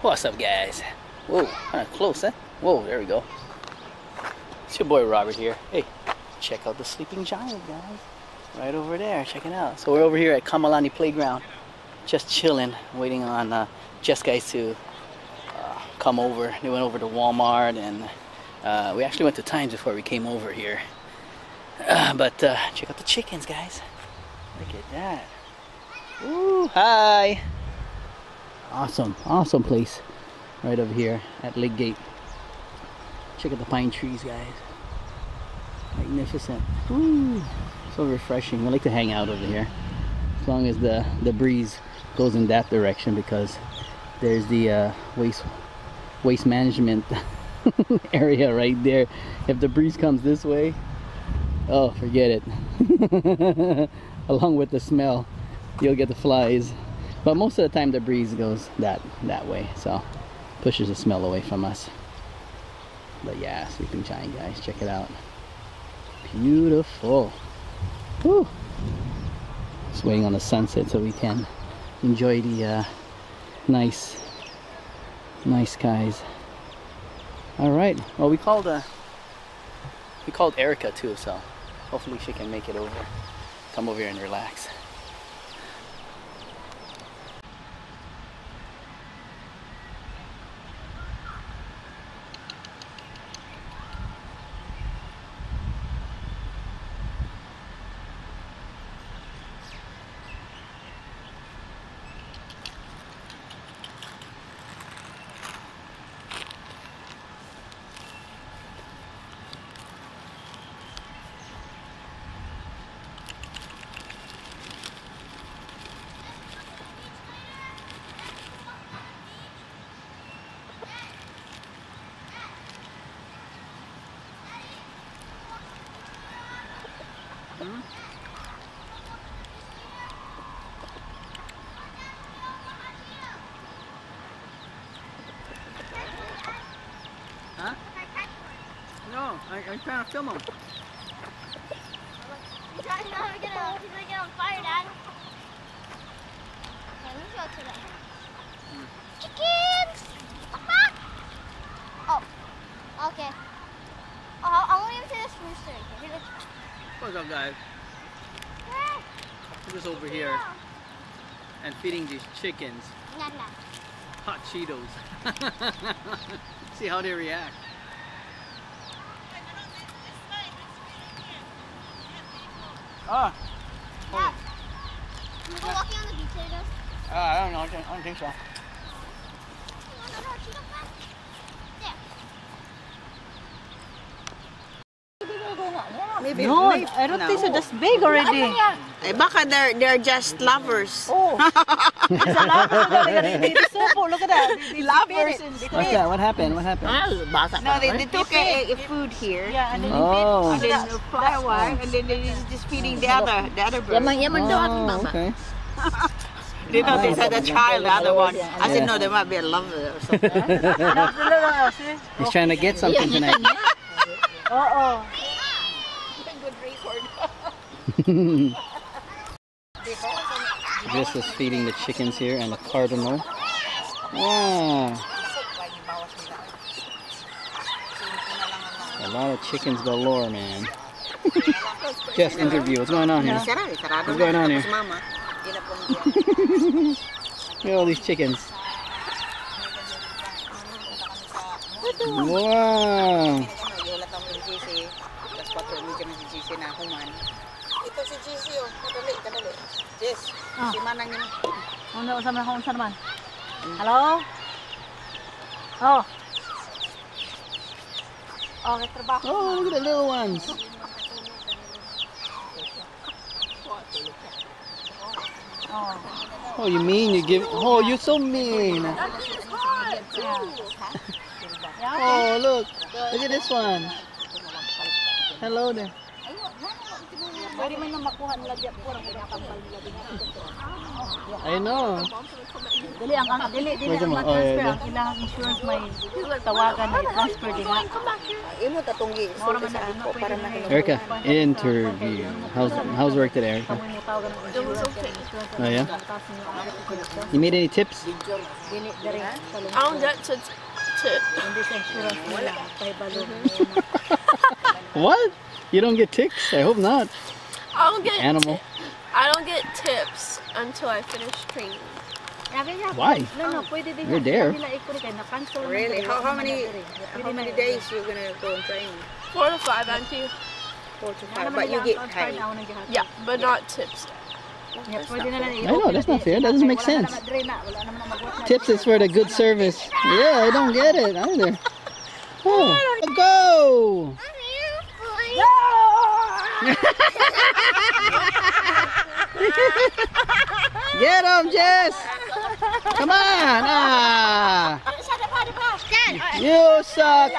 What's up, guys? Whoa, kind of close, huh? Whoa, there we go. It's your boy Robert here. Hey, check out the sleeping giant, guys. Right over there, check it out. So we're over here at Kamalani Playground, just chilling, waiting on Jess guys to come over. They went over to Walmart, and we actually went to Times before we came over here. But check out the chickens, guys. Look at that. Ooh, hi. Awesome, awesome place right over here at Lake Gate. Check out the pine trees, guys. Magnificent. Ooh, so refreshing. We like to hang out over here as long as the breeze goes in that direction, because there's the waste management area right there. If the breeze comes this way, oh, forget it. Along with the smell, you'll get the flies. But most of the time the breeze goes that way, so pushes the smell away from us. But yeah, sleeping giant, guys, check it out. Beautiful. Woo. Just waiting on the sunset so we can enjoy the nice skies. All right. Well, we called Erica too, so hopefully she can make it over. Come over here and relax. Huh? No, I'm trying to film him. He's gonna get on fire, Dad. Okay, let's go to them. Chickens! Papa! Oh, okay. Oh, I want to see this rooster. What's up, guys? We're just over here and feeding these chickens hot Cheetos. See how they react. Ah. Yeah. Can we go walking on the beach later? I don't know. I don't think so. Maybe, No, maybe, I don't think so. That's big already. Eh, baka they're just lovers. Oh, it's a lover. They so look at that. They Lovers. What's that? What happened? What happened? No, they took a food here. Yeah, and then Oh. And then fly away, and then they're just feeding the other bird. Oh, okay. They know they said a child, the other one. I said no, they might be a lover or something. He's trying to get something tonight. Oh. This is feeding the chickens here and the cardinal. Wow. A lot of chickens galore, man. Just interview. What's going on here? What's going on here? Look at all these chickens. Wow. Ito si Jessie, oh. Kadali. Jess, si Manang yun. Ano sa naman? Hello? Oh. Okay, trabaho. Oh, look at the little ones. Oh, you mean you give? Oh, you're so mean. Oh, look at this one. Hello there. Pwede man na makuha nila diyan po ang pinakambal nila din. I know. Dili ang dili ang transfer ang ilang insurance may tawagan na transfer din nga. Imo tatunggi. Mora man na ako para mahilo. Erica, interview. How's work today, Erica? Oh yeah. You made any tips? Dili diri sa I don't get to hindi sa insurance nila kay balo. What? You don't get ticks? I hope not. I don't get Animal. I don't get tips until I finish training. Why? No, pwede din. You're there. Really? How many days you gonna go and train? 4 to 5, Auntie. 4 to 5. But you get paid. Yeah, but not tips. I know, that's not fair. That doesn't make sense. Tips is for the good service. Yeah, I don't get it either. Oh, go! Get him, Jess! Come on! Ah! You suck!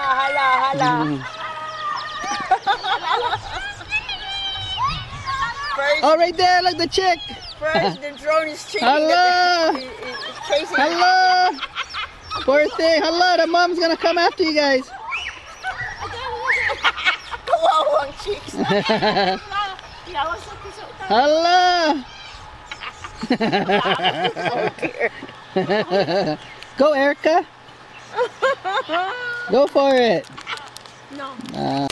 Oh, right there, look, the chick! First, the drone is cheating. Hello! Chasing. Hello! Poor thing, hello, the mom's gonna come after you guys. Kawawang chicks. Hello! Oh dear. Go, Erica! Go for it! No.